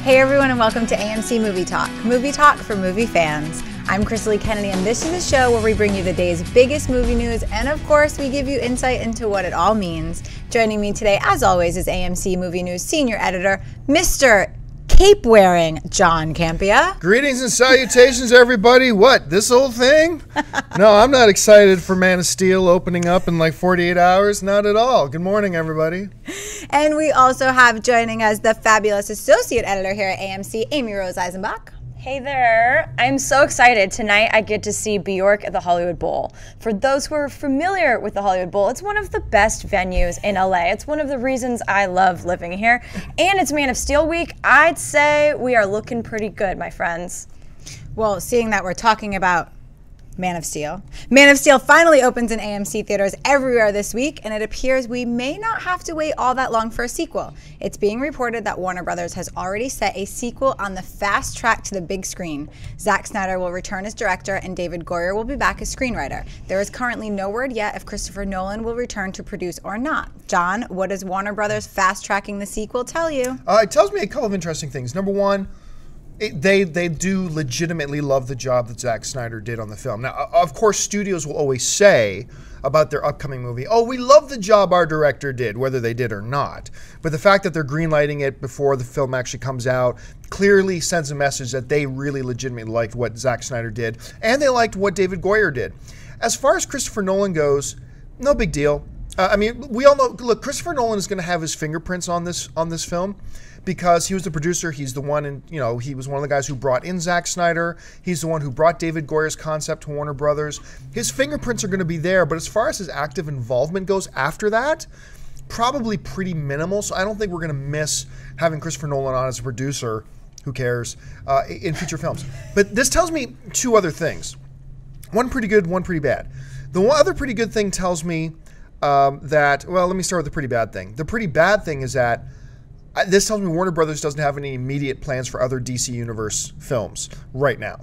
Hey everyone, and welcome to AMC Movie Talk for movie fans. I'm Crystal Kennedy, and this is the show where we bring you the day's biggest movie news, and of course, we give you insight into what it all means. Joining me today, as always, is AMC Movie News Senior Editor, Mr. Cape-wearing John Campea. Greetings and salutations, everybody. What, this old thing? No, I'm not excited for Man of Steel opening up in like 48 hours. Not at all. Good morning, everybody. And we also have joining us the fabulous Associate Editor here at AMC, Amy Rose Eisenbach. Hey there. I'm so excited. Tonight I get to see Bjork at the Hollywood Bowl. For those who are familiar with the Hollywood Bowl, it's one of the best venues in LA. It's one of the reasons I love living here. And it's Man of Steel week. I'd say we are looking pretty good, my friends. Well, seeing that we're talking about Man of Steel finally opens in AMC theaters everywhere this week, and it appears we may not have to wait all that long for a sequel. It's being reported that Warner Brothers has already set a sequel on the fast track to the big screen. Zack Snyder will return as director, and David Goyer will be back as screenwriter. There is currently no word yet if Christopher Nolan will return to produce or not. John, what does Warner Brothers fast tracking the sequel tell you? It tells me a couple of interesting things. Number one, they do legitimately love the job that Zack Snyder did on the film. Now, of course, studios will always say about their upcoming movie, oh, we love the job our director did, whether they did or not. But the fact that they're greenlighting it before the film actually comes out clearly sends a message that they really legitimately liked what Zack Snyder did, and they liked what David Goyer did. As far as Christopher Nolan goes, no big deal. I mean, we all know, look, Christopher Nolan is going to have his fingerprints on this film, because he was the producer. He's the one, and he was one of the guys who brought in Zack Snyder. He's the one who brought David Goyer's concept to Warner Brothers. His fingerprints are going to be there, but as far as his active involvement goes after that, probably pretty minimal. So I don't think we're going to miss having Christopher Nolan on as a producer. Who cares? In future films. But this tells me two other things. One pretty good, one pretty bad. The one other pretty good thing tells me that, well, let me start with the pretty bad thing. The pretty bad thing is that this tells me Warner Brothers doesn't have any immediate plans for other DC Universe films right now.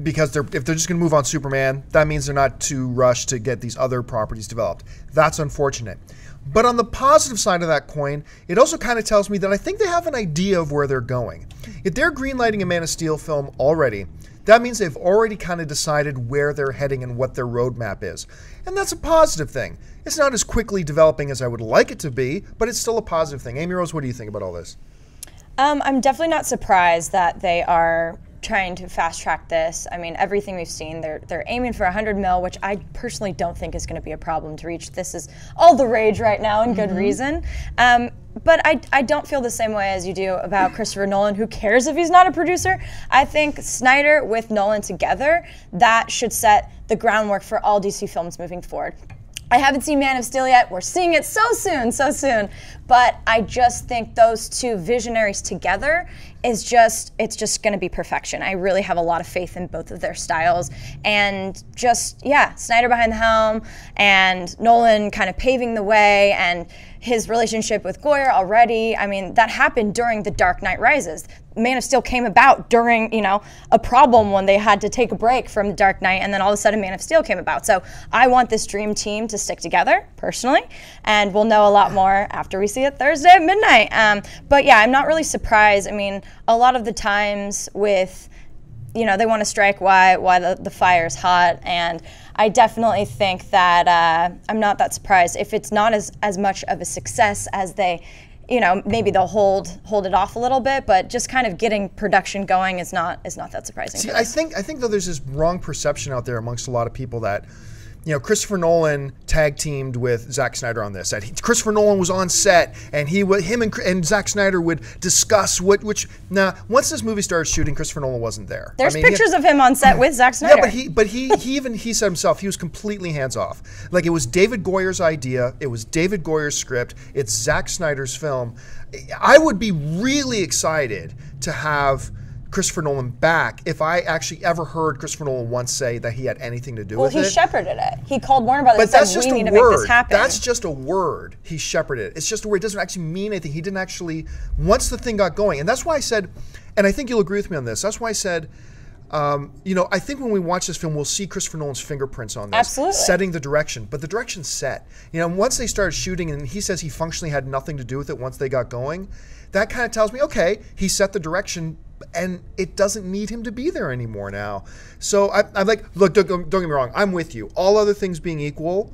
Because if they're just going to move on Superman, that means they're not too rushed to get these other properties developed. That's unfortunate. But on the positive side of that coin, it also kind of tells me that I think they have an idea of where they're going. If they're greenlighting a Man of Steel film already, that means they've already kind of decided where they're heading and what their roadmap is. And that's a positive thing. It's not as quickly developing as I would like it to be, but it's still a positive thing. Amy Rose, what do you think about all this? I'm definitely not surprised that they are trying to fast track this. I mean, everything we've seen, they're aiming for 100 mil, which I personally don't think is going to be a problem to reach. This is all the rage right now, and good reason. But I don't feel the same way as you do about Christopher Nolan. Who cares if he's not a producer? I think Snyder with Nolan together, that should set the groundwork for all DC films moving forward. I haven't seen Man of Steel yet. We're seeing it so soon. But I just think those two visionaries together it's just going to be perfection. I really have a lot of faith in both of their styles. And just, yeah, Snyder behind the helm and Nolan kind of paving the way, and his relationship with Goyer already. I mean, that happened during The Dark Knight Rises. Man of Steel came about during, a problem when they had to take a break from The Dark Knight, and then all of a sudden Man of Steel came about. So I want this dream team to stick together, personally, and we'll know a lot more after we see it Thursday at midnight. But yeah, I'm not really surprised. I mean, a lot of the times with, they want to strike while the fire's hot, and I definitely think that I'm not that surprised. If it's not as much of a success as they, maybe they'll hold it off a little bit, but just kind of getting production going is not that surprising. See, I think though there's this wrong perception out there amongst a lot of people that, Christopher Nolan tag teamed with Zack Snyder on this. That Christopher Nolan was on set, and him and Zack Snyder would discuss which. Now, once this movie started shooting, Christopher Nolan wasn't there. There's pictures of him on set with Zack Snyder. Yeah, but he said himself he was completely hands off. Like, it was David Goyer's idea. It was David Goyer's script. It's Zack Snyder's film. I would be really excited to have Christopher Nolan back if I actually ever heard Christopher Nolan once say that he had anything to do with it. Well, he shepherded it. He called Warner Brothers and said, we need to make this happen. That's just a word. He shepherded it. It's just a word. It doesn't actually mean anything. He didn't actually, once the thing got going, and that's why I said, and I think you'll agree with me on this, that's why I said, You know, I think when we watch this film, we'll see Christopher Nolan's fingerprints on this. Absolutely. Setting the direction. But the direction's set. You know, once they started shooting, and he says he functionally had nothing to do with it once they got going, that kind of tells me, okay, he set the direction, and it doesn't need him to be there anymore now. So I'm like, look, don't get me wrong, I'm with you. All other things being equal,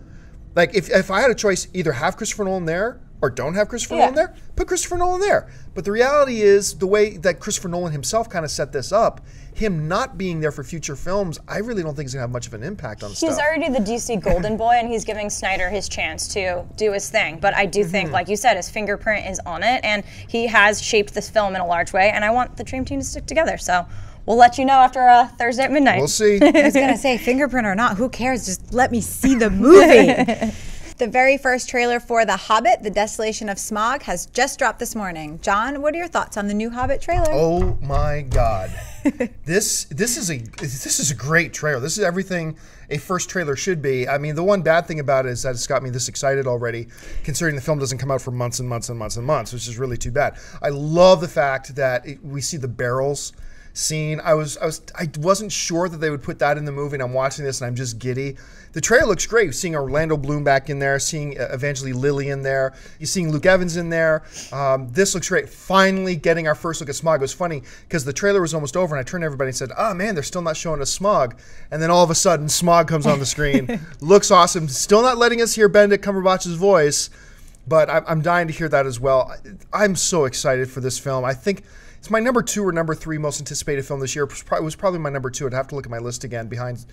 like if I had a choice, either have Christopher Nolan there or don't have Christopher Nolan there, put Christopher Nolan there. But the reality is, the way that Christopher Nolan himself kind of set this up, him not being there for future films, I really don't think is going to have much of an impact on stuff. He's already the DC golden boy, and he's giving Snyder his chance to do his thing. But I do think, like you said, his fingerprint is on it, and he has shaped this film in a large way, and I want the Dream Team to stick together. So we'll let you know after Thursday at midnight. We'll see. I was going to say, fingerprint or not, who cares? Just let me see the movie. The very first trailer for The Hobbit, The Desolation of Smaug, has just dropped this morning. John, what are your thoughts on the new Hobbit trailer? Oh my God, this is a great trailer. This is everything a first trailer should be. I mean, the one bad thing about it is that it's got me this excited already, considering the film doesn't come out for months and months and months and months, which is really too bad. I love the fact that we see the barrels scene. I wasn't sure that they would put that in the movie, and I'm watching this and I'm just giddy. The trailer looks great. You're seeing Orlando Bloom back in there, seeing Evangeline Lilly in there. You're seeing Luke Evans in there. This looks great. Finally getting our first look at Smaug. It was funny because the trailer was almost over and I turned to everybody and said, oh man, they're still not showing us Smaug. And then all of a sudden, Smaug comes on the screen. Looks awesome. Still not letting us hear Benedict Cumberbatch's voice, but I'm dying to hear that as well. I'm so excited for this film. I think it's my number 2 or number 3 most anticipated film this year. It was probably my number 2. I'd have to look at my list again behind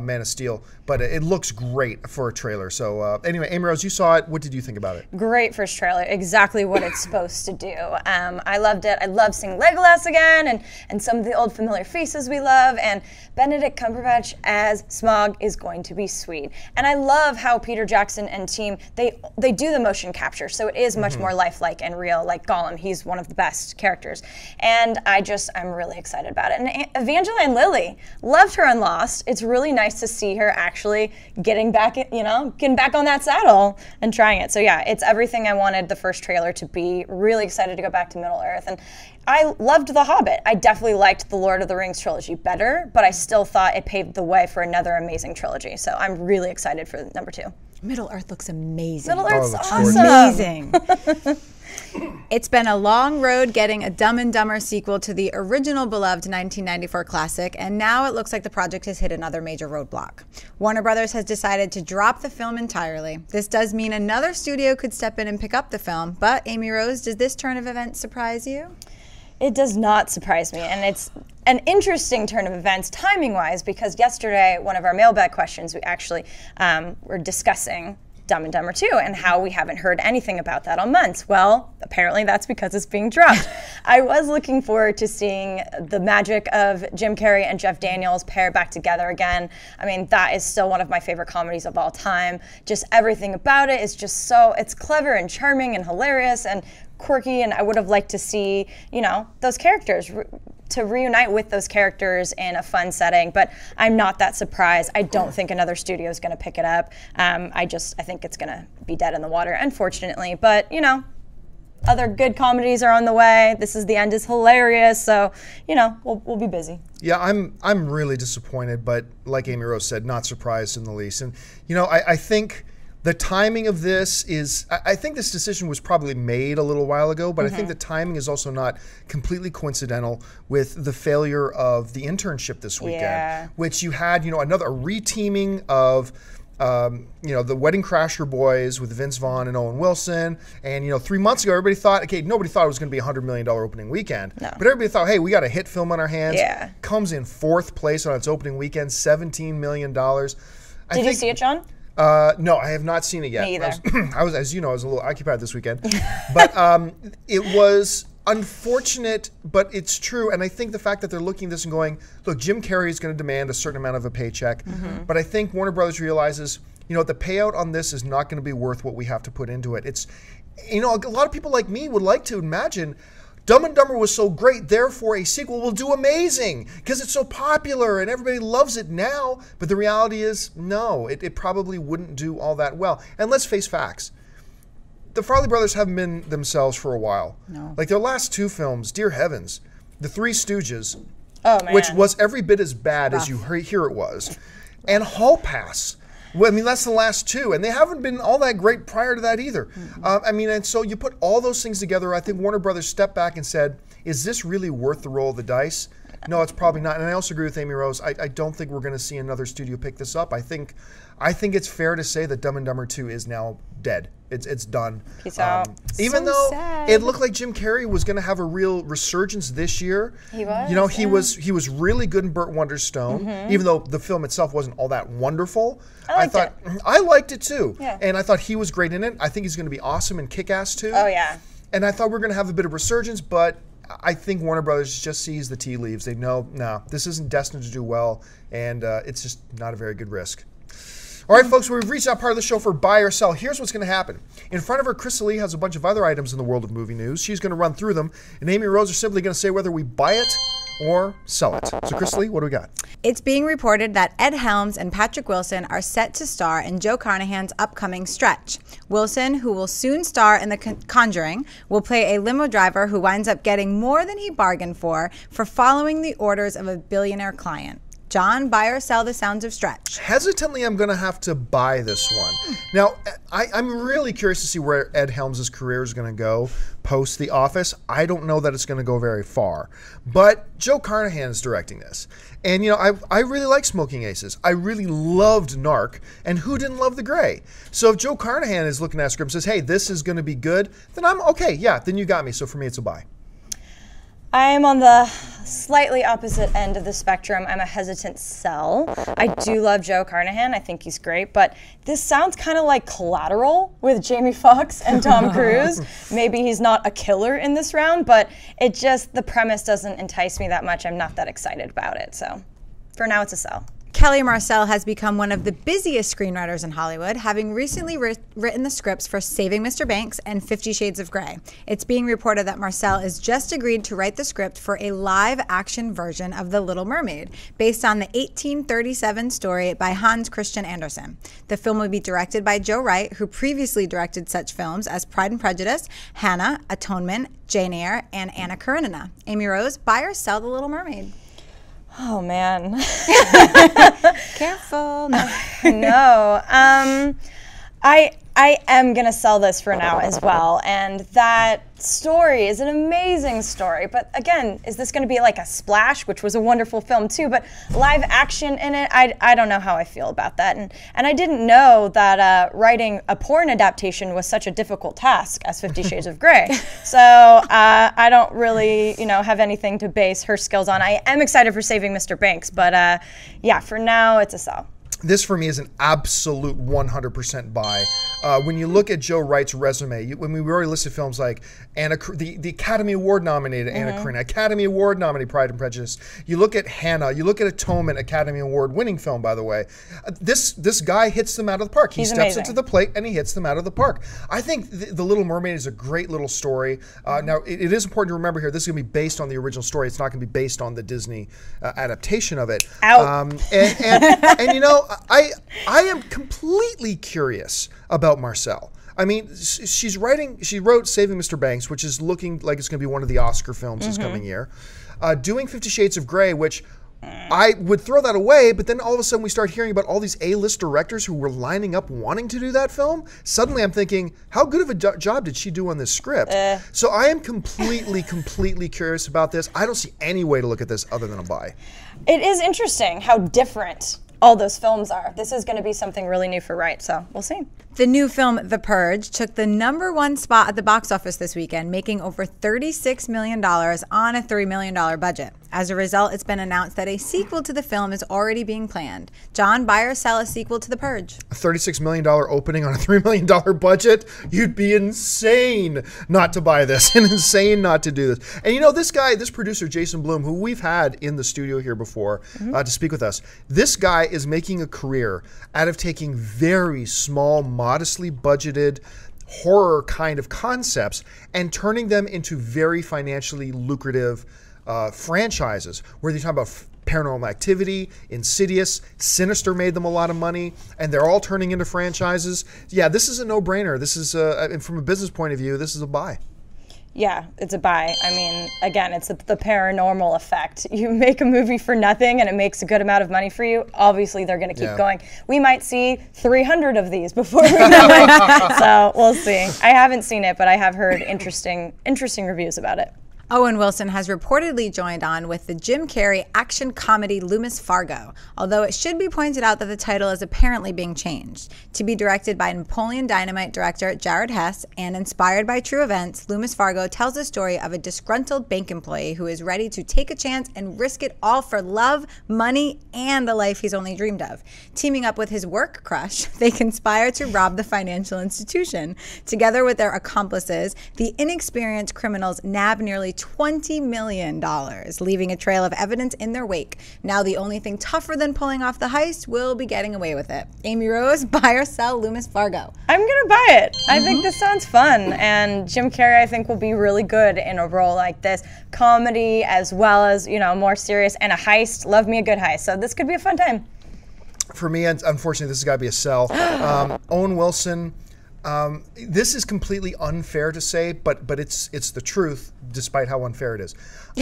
Man of Steel. But it looks great for a trailer. So anyway, Amy Rose, you saw it. What did you think about it? Great first trailer. Exactly what it's supposed to do. I loved it. I love seeing Legolas again and some of the old familiar faces we love. And Benedict Cumberbatch as Smaug is going to be sweet. And I love how Peter Jackson and team, they do the motion capture. So it is much more lifelike and real, like Gollum. He's one of the best characters. And I'm really excited about it. And Evangeline Lilly, loved her on Lost. It's really nice to see her actually getting back on that saddle and trying it. So yeah, it's everything I wanted the first trailer to be. Really excited to go back to Middle Earth. And I loved The Hobbit. I definitely liked the Lord of the Rings trilogy better, but I still thought it paved the way for another amazing trilogy. So I'm really excited for number 2. Middle Earth looks amazing. Middle Earth's looks awesome. Amazing. It's been a long road getting a Dumb and Dumber sequel to the original beloved 1994 classic, and now it looks like the project has hit another major roadblock. Warner Brothers has decided to drop the film entirely. This does mean another studio could step in and pick up the film, but Amy Rose, does this turn of events surprise you? It does not surprise me, and it's an interesting turn of events timing-wise, because yesterday, one of our mailbag questions, we actually were discussing Dumb and Dumber 2 and how we haven't heard anything about that on months. Well, apparently that's because it's being dropped. I was looking forward to seeing the magic of Jim Carrey and Jeff Daniels pair back together again. I mean, that is still one of my favorite comedies of all time. Just everything about it is just it's clever and charming and hilarious and quirky, and I would have liked to see, those characters, to reunite with those characters in a fun setting, but I'm not that surprised. I don't think another studio is going to pick it up. I think it's going to be dead in the water, unfortunately, but, other good comedies are on the way. This Is the End is hilarious, so, we'll be busy. Yeah, I'm really disappointed, but like Amy Rose said, not surprised in the least. And, I think the timing of this is, I think this decision was probably made a little while ago, but I think the timing is also not completely coincidental with the failure of The Internship this weekend, which you had, a reteaming of the Wedding Crasher boys with Vince Vaughn and Owen Wilson. And, 3 months ago, everybody thought, nobody thought it was going to be a $100 million opening weekend. No. But everybody thought, hey, we got a hit film on our hands. Yeah. Comes in 4th place on its opening weekend, $17 million. Did you see it, John? No, I have not seen it yet. Me either. I was, as you know, I was a little occupied this weekend. But it was unfortunate, but it's true. And I think the fact that they're looking at this and going, look, Jim Carrey is going to demand a certain amount of a paycheck. But I think Warner Brothers realizes, the payout on this is not going to be worth what we have to put into it. It's, a lot of people like me would like to imagine Dumb and Dumber was so great, therefore a sequel will do amazing because it's so popular and everybody loves it now. But the reality is, no, it probably wouldn't do all that well. And let's face facts. The Farrelly brothers haven't been themselves for a while. No. Like their last 2 films, dear heavens, The Three Stooges, Oh, man. which was every bit as bad as you hear it was, and Hall Pass. Well, I mean, that's the last two, and they haven't been all that great prior to that either. I mean, and so you put all those things together. I think Warner Brothers stepped back and said, is this really worth the roll of the dice? No, it's probably not. And I also agree with Amy Rose. I don't think we're going to see another studio pick this up. I think it's fair to say that Dumb and Dumber 2 is now dead. It's done. Peace out. Even So though sad. it looked like Jim Carrey was going to have a real resurgence this year. He was, You know, he was really good in Burt Wonder's Stone, even though the film itself wasn't all that wonderful. I liked it too. Yeah. And I thought he was great in it. I think he's going to be awesome in Kick-Ass too. Oh, yeah. And I thought we were going to have a bit of resurgence, but I think Warner Brothers just sees the tea leaves. They know, no, this isn't destined to do well, and it's just not a very good risk. All right, folks, we've reached that part of the show for buy or sell. Here's what's going to happen. In front of her, Crystal Lee has a bunch of other items in the world of movie news. She's going to run through them, and Amy Rose are simply going to say whether we buy it or sell it. So, Crystal Lee, what do we got? It's being reported that Ed Helms and Patrick Wilson are set to star in Joe Carnahan's upcoming Stretch. Wilson, who will soon star in The Conjuring, will play a limo driver who winds up getting more than he bargained for following the orders of a billionaire client. John, buy or sell The Sounds of Stretch? Hesitantly, I'm going to have to buy this one. Now, I'm really curious to see where Ed Helms' career is going to go post The Office. I don't know that it's going to go very far. But Joe Carnahan is directing this. And, you know, I really like Smoking Aces. I really loved Narc. And who didn't love The Grey? So if Joe Carnahan is looking at a script and says, hey, this is going to be good, then I'm okay. Yeah, then you got me. So for me, it's a buy. I am on the slightly opposite end of the spectrum. I'm a hesitant sell. I do love Joe Carnahan. I think he's great, but this sounds kind of like Collateral with Jamie Foxx and Tom Cruise. Maybe he's not a killer in this round, but the premise doesn't entice me that much. I'm not that excited about it. So for now, it's a sell. Kelly Marcel has become one of the busiest screenwriters in Hollywood, having recently written the scripts for Saving Mr. Banks and 50 Shades of Grey. It's being reported that Marcel has just agreed to write the script for a live-action version of The Little Mermaid, based on the 1837 story by Hans Christian Andersen. The film will be directed by Joe Wright, who previously directed such films as Pride and Prejudice, Hannah, Atonement, Jane Eyre, and Anna Karenina. Amy Rose, buy or sell The Little Mermaid? Oh, man. Careful. No. I am going to sell this for now as well. And that story is an amazing story. But again, is this going to be like a Splash, which was a wonderful film too, but live action in it? I don't know how I feel about that. And I didn't know that writing a porn adaptation was such a difficult task as 50 Shades of Grey. So I don't really, have anything to base her skills on. I am excited for Saving Mr. Banks, but yeah, for now, it's a sell. This for me is an absolute 100% buy. When you look at Joe Wright's resume, when we already listed films like the Academy Award nominated Anna Karenina, Academy Award nominated Pride and Prejudice. You look at Hannah. You look at Atonement, Academy Award winning film, by the way. This guy hits them out of the park. He steps into the plate and he hits them out of the park. I think the Little Mermaid is a great little story. Now, it is important to remember here, this is going to be based on the original story. It's not going to be based on the Disney adaptation of it. Out. And I am completely curious about Marcel. I mean, she wrote Saving Mr. Banks, which is looking like it's going to be one of the Oscar films this coming year. Doing 50 Shades of Grey, which I would throw that away, but then all of a sudden we start hearing about all these A-list directors who were lining up wanting to do that film. Suddenly I'm thinking, how good of a job did she do on this script? So I am completely curious about this. I don't see any way to look at this other than a buy. It is interesting how different all those films are. This is going to be something really new for Wright, so we'll see. The new film, The Purge, took the #1 spot at the box office this weekend, making over $36 million on a $3 million budget. As a result, it's been announced that a sequel to the film is already being planned. John, buy or sell a sequel to The Purge? A $36 million opening on a $3 million budget? You'd be insane not to buy this and insane not to do this. And this producer, Jason Blum, who we've had in the studio here before to speak with us, this guy is making a career out of taking very small, modestly budgeted horror kind of concepts and turning them into very financially lucrative franchises, where they talk about Paranormal Activity, Insidious, Sinister made them a lot of money, and they're all turning into franchises. Yeah, this is a no-brainer. This is, from a business point of view, this is a buy. Yeah, it's a buy. I mean, again, it's the paranormal effect. You make a movie for nothing and it makes a good amount of money for you. Obviously, they're going to keep going. We might see 300 of these before we know it. So we'll see. I haven't seen it, but I have heard interesting reviews about it. Owen Wilson has reportedly joined on with the Jim Carrey action comedy Loomis Fargo, although it should be pointed out that the title is apparently being changed. To be directed by Napoleon Dynamite director Jared Hess and inspired by true events, Loomis Fargo tells the story of a disgruntled bank employee who is ready to take a chance and risk it all for love, money, and the life he's only dreamed of. Teaming up with his work crush, they conspire to rob the financial institution. Together with their accomplices, the inexperienced criminals nab nearly $20 million, leaving a trail of evidence in their wake. Now the only thing tougher than pulling off the heist will be getting away with it. Amy Rose, buy or sell Loomis Fargo? I'm going to buy it. I think this sounds fun. And Jim Carrey, I think, will be really good in a role like this. Comedy as well as, more serious, and a heist. Love me a good heist. So this could be a fun time. For me, unfortunately, this has got to be a sell. Owen Wilson. This is completely unfair to say, but it's the truth, despite how unfair it is.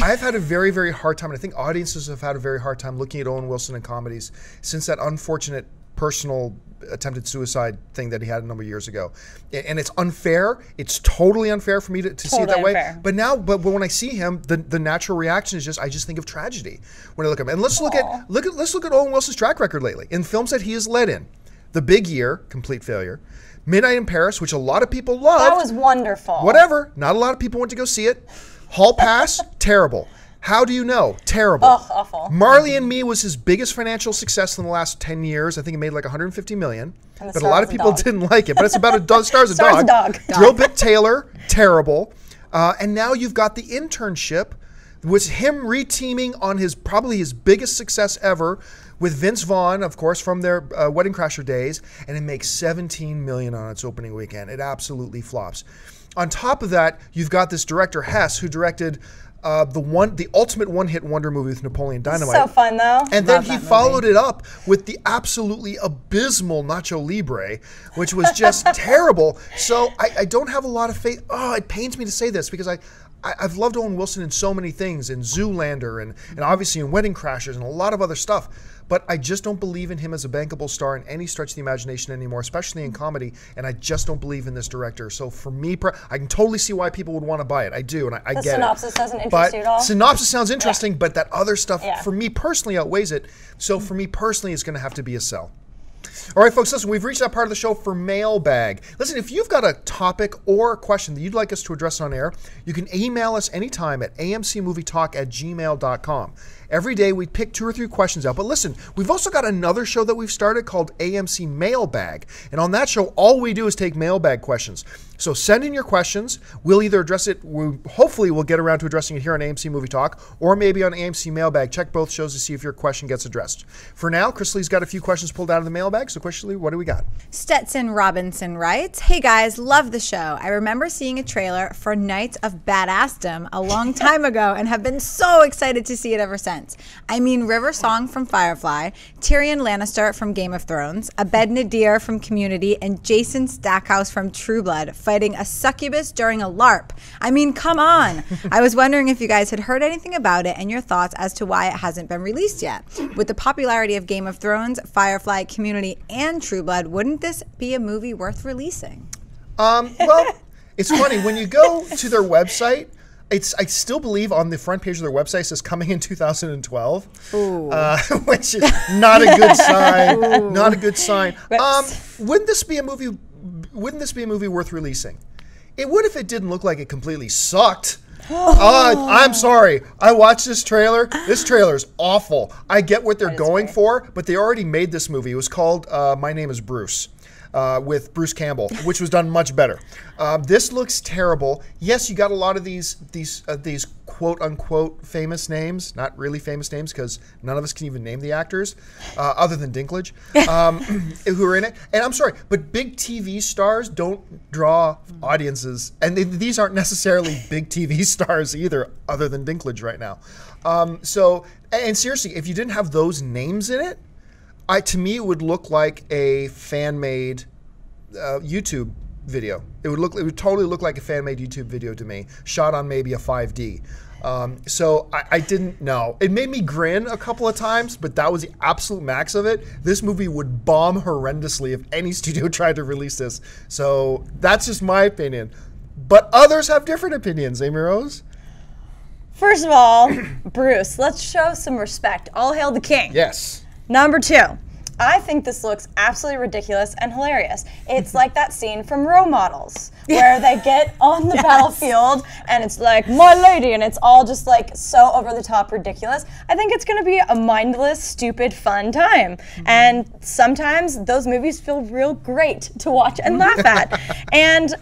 I've had a very, very hard time, and I think audiences have had a very hard time looking at Owen Wilson in comedies since that unfortunate personal attempted suicide thing that he had a number of years ago. And it's unfair. It's totally unfair for me to see it that way. But now, but when I see him, the natural reaction is I just think of tragedy when I look at him. And let's look at Owen Wilson's track record lately in films that he has led in. The Big Year, complete failure. Midnight in Paris, which a lot of people loved. That was wonderful. Whatever. Not a lot of people went to go see it. Hall Pass, terrible. How Do You Know? Terrible. Oh, awful. Marley and Me was his biggest financial success in the last 10 years. I think it made like $150 million. But a lot of people didn't like it. But it's about a dog. Stars a dog. Drill Bit Taylor, terrible. And now you've got The Internship, was him reteaming on probably his biggest success ever with Vince Vaughn, of course, from their Wedding Crasher days, and it makes $17 million on its opening weekend. It absolutely flops. On top of that, you've got this director Hess, who directed the ultimate one-hit wonder movie with Napoleon Dynamite. So fun, though. And then he followed it up with the absolutely abysmal Nacho Libre, which was just terrible. So I don't have a lot of faith. Oh, it pains me to say this because I've loved Owen Wilson in so many things, in Zoolander and obviously in Wedding Crashers and a lot of other stuff. But I just don't believe in him as a bankable star in any stretch of the imagination anymore, especially in comedy, and I just don't believe in this director. So for me, I can totally see why people would want to buy it. I do, and I get it. The synopsis doesn't interest you at all? Synopsis sounds interesting, but that other stuff, for me personally, outweighs it. So for me personally, it's going to have to be a sell. All right, folks, listen, we've reached that part of the show for Mailbag. Listen, if you've got a topic or a question that you'd like us to address on air, you can email us anytime at amcmovietalk@gmail.com. Every day we pick 2 or 3 questions out. But listen, we've also got another show that we've started called AMC Mailbag. And on that show, all we do is take mailbag questions. So send in your questions. We'll either address it, hopefully we'll get around to addressing it here on AMC Movie Talk, or maybe on AMC Mailbag. Check both shows to see if your question gets addressed. For now, Chris Lee's got a few questions pulled out of the mailbag. So Chris Lee, what do we got? Stetson Robinson writes, "Hey guys, love the show. I remember seeing a trailer for Knights of Badassdom a long time ago and have been so excited to see it ever since. I mean River Song from Firefly, Tyrion Lannister from Game of Thrones, Abed Nadir from Community, and Jason Stackhouse from True Blood fighting a succubus during a LARP. I mean, come on. I was wondering if you guys had heard anything about it and your thoughts as to why it hasn't been released yet. With the popularity of Game of Thrones, Firefly, Community, and True Blood, wouldn't this be a movie worth releasing?" Well, it's funny. When you go to their website, I still believe on the front page of their website it says coming in 2012, which is not a good sign. Ooh. Not a good sign. Wouldn't this be a movie worth releasing? It would if it didn't look like it completely sucked. I'm sorry. I watched this trailer. This trailer is awful. I get what they're going for, but they already made this movie. It was called My Name is Bruce. With Bruce Campbell, which was done much better. This looks terrible. Yes, you got a lot of these quote unquote famous names, not really famous names because none of us can even name the actors, other than Dinklage, who are in it. And I'm sorry, but big TV stars don't draw audiences, and these aren't necessarily big TV stars either, other than Dinklage right now. And seriously, if you didn't have those names in it, to me, it would look like a fan-made YouTube video. It would totally look like a fan-made YouTube video to me, shot on maybe a 5D. So I didn't know. It made me grin a couple of times, but that was the absolute max of it. This movie would bomb horrendously if any studio tried to release this. So that's just my opinion. But others have different opinions, Amy Rose? First of all, Bruce, let's show some respect. All hail the king. Yes. Number 2. I think this looks absolutely ridiculous and hilarious. It's like that scene from Role Models where they get on the battlefield and it's like, my lady, and it's all just like so over the top ridiculous. I think it's gonna be a mindless, stupid, fun time. And sometimes those movies feel real great to watch and laugh at. And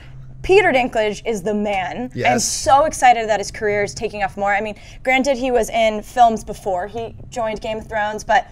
Peter Dinklage is the man. Yes. I'm so excited that his career is taking off more. I mean, granted, he was in films before he joined Game of Thrones, but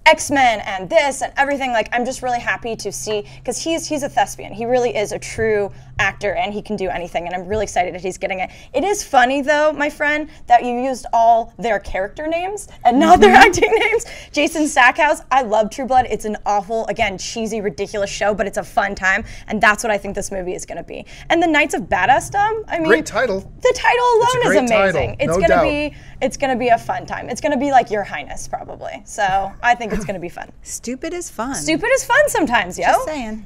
X-Men and this and everything, like, I'm just really happy to see, because he's a thespian. He really is a true actor and he can do anything, and I'm really excited that he's getting it. It is funny though, my friend, that you used all their character names and not their acting names. Jason Stackhouse, I love True Blood. It's an awful, again, cheesy, ridiculous show, but it's a fun time, and that's what I think this movie is gonna be. And the Knights of Badassdom, I mean, Great title. The title alone is amazing. Title, no doubt. It's gonna be a fun time. It's gonna be like Your Highness, probably. So I think it's gonna be fun. Stupid is fun. Stupid is fun sometimes, yo. Just saying.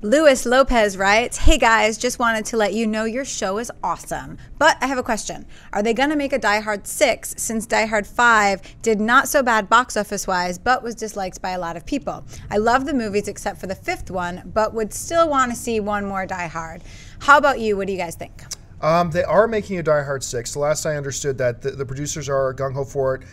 Luis Lopez writes, hey guys, just wanted to let you know your show is awesome. But I have a question. Are they going to make a Die Hard 6 since Die Hard 5 did not so bad box office wise but was disliked by a lot of people? I love the movies except for the 5th one, but would still want to see one more Die Hard. How about you? What do you guys think? They are making a Die Hard 6. The last I understood that the producers are gung-ho for it.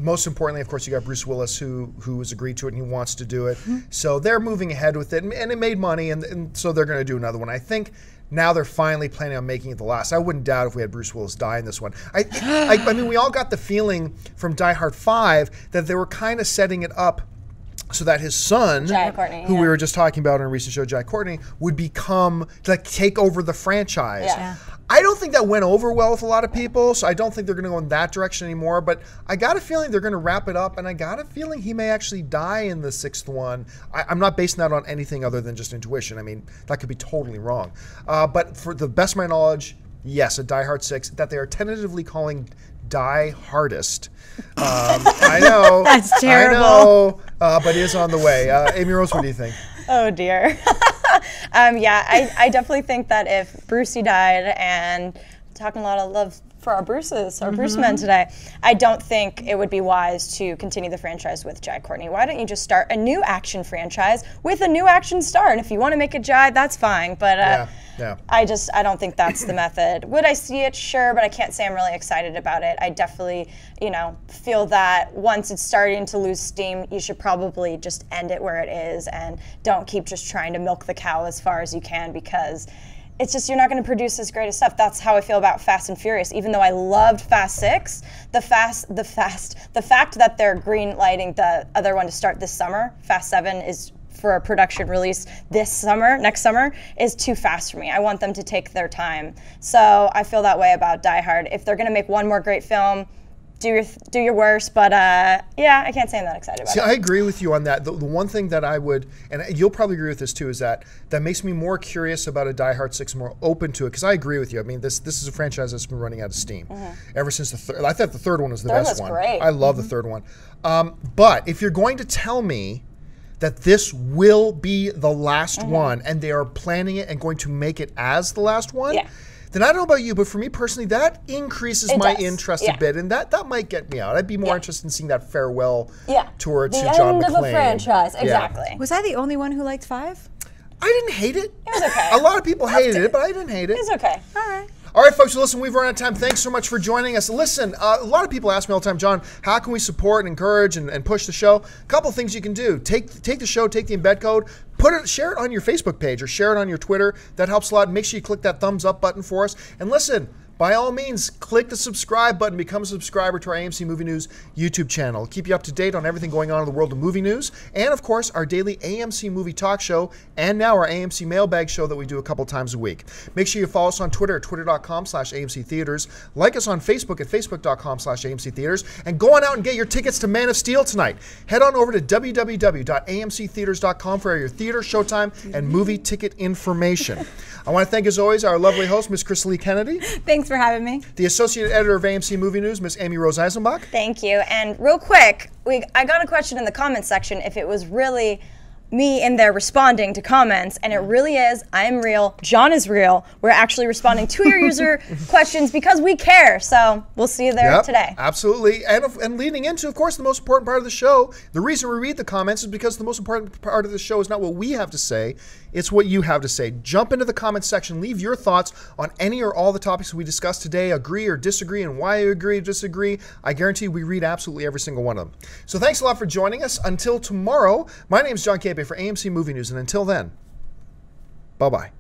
Most importantly, of course, you got Bruce Willis who has agreed to it and he wants to do it. So they're moving ahead with it, and it made money, and so they're going to do another one. I think now they're finally planning on making it the last. I wouldn't doubt if we had Bruce Willis die in this one. I mean, we all got the feeling from Die Hard 5 that they were kind of setting it up so that his son, Courtney, who we were just talking about in a recent show, Jai Courtney, would become, like, take over the franchise. Yeah. I don't think that went over well with a lot of people, so I don't think they're going to go in that direction anymore, but I got a feeling they're going to wrap it up, and I got a feeling he may actually die in the 6th one. I'm not basing that on anything other than just intuition. I mean, that could be totally wrong. But for the best of my knowledge, yes, a Die Hard 6, that they are tentatively calling Die Hardest. I know. That's terrible. I know, but it is on the way. Amy Rose, what do you think? Oh dear. Yeah, I definitely think that if Brucey died, and talking a lot of love for our Bruces, our Bruce men today, I don't think it would be wise to continue the franchise with Jai Courtney. Why don't you just start a new action franchise with a new action star? And if you want to make it Jai, that's fine. But Yeah. I don't think that's the method. Would I see it? Sure, but I can't say I'm really excited about it. I definitely, feel that once it's starting to lose steam, you should probably just end it where it is and don't keep just trying to milk the cow as far as you can, because it's just, you're not going to produce as great as stuff. That's how I feel about Fast and Furious. Even though I loved Fast 6, the fact that they're green lighting the other one to start this summer, Fast 7 is for a production release next summer, is too fast for me. I want them to take their time. So I feel that way about Die Hard. If they're going to make one more great film, do your worst, but yeah, I can't say I'm that excited about it. I agree with you on that. The one thing that I would, and you'll probably agree with this too, is that makes me more curious about a Die Hard 6, more open to it, because I agree with you. I mean, this is a franchise that's been running out of steam ever since the third. I thought the third one was the best one. Great. I love the third one. But if you're going to tell me that this will be the last one, and they are planning it and going to make it as the last one, then I don't know about you, but for me personally, that increases my interest a bit, and that might get me out. I'd be more interested in seeing that farewell tour to John McClane. The end of a franchise, exactly. Was I the only one who liked 5? I didn't hate it. It was okay. A lot of people hated it, but I didn't hate it. It was okay. All right. All right, folks, listen, we've run out of time. Thanks so much for joining us. Listen, a lot of people ask me all the time, John, how can we support and encourage and push the show? A couple of things you can do. Take the show, take the embed code, share it on your Facebook page or share it on your Twitter. That helps a lot. Make sure you click that thumbs up button for us. And listen, by all means, click the subscribe button, become a subscriber to our AMC Movie News YouTube channel. Keep you up to date on everything going on in the world of movie news, and of course, our daily AMC Movie Talk show, and now our AMC Mailbag show that we do a couple times a week. Make sure you follow us on Twitter at twitter.com/AMC Theaters, like us on Facebook at facebook.com/AMC Theaters, and go on out and get your tickets to Man of Steel tonight. Head on over to www.amctheaters.com for your theater, showtime, and movie ticket information. I want to thank, as always, our lovely host, Miss Crystal Lee Kennedy. Thanks for having me. The Associate Editor of AMC Movie News, Miss Amy Rose Eisenbach. Thank you. And real quick, I got a question in the comments section if it was really me in there responding to comments, and it really is. I am real. John is real. We're actually responding to your user questions because we care. So we'll see you there today. Absolutely. And leading into, of course, the most important part of the show, the reason we read the comments is because the most important part of the show is not what we have to say, it's what you have to say. Jump into the comments section. Leave your thoughts on any or all the topics we discussed today. Agree or disagree, and why you agree or disagree. I guarantee we read absolutely every single one of them. So thanks a lot for joining us. Until tomorrow, my name is John Cape for AMC Movie News, and until then, bye-bye.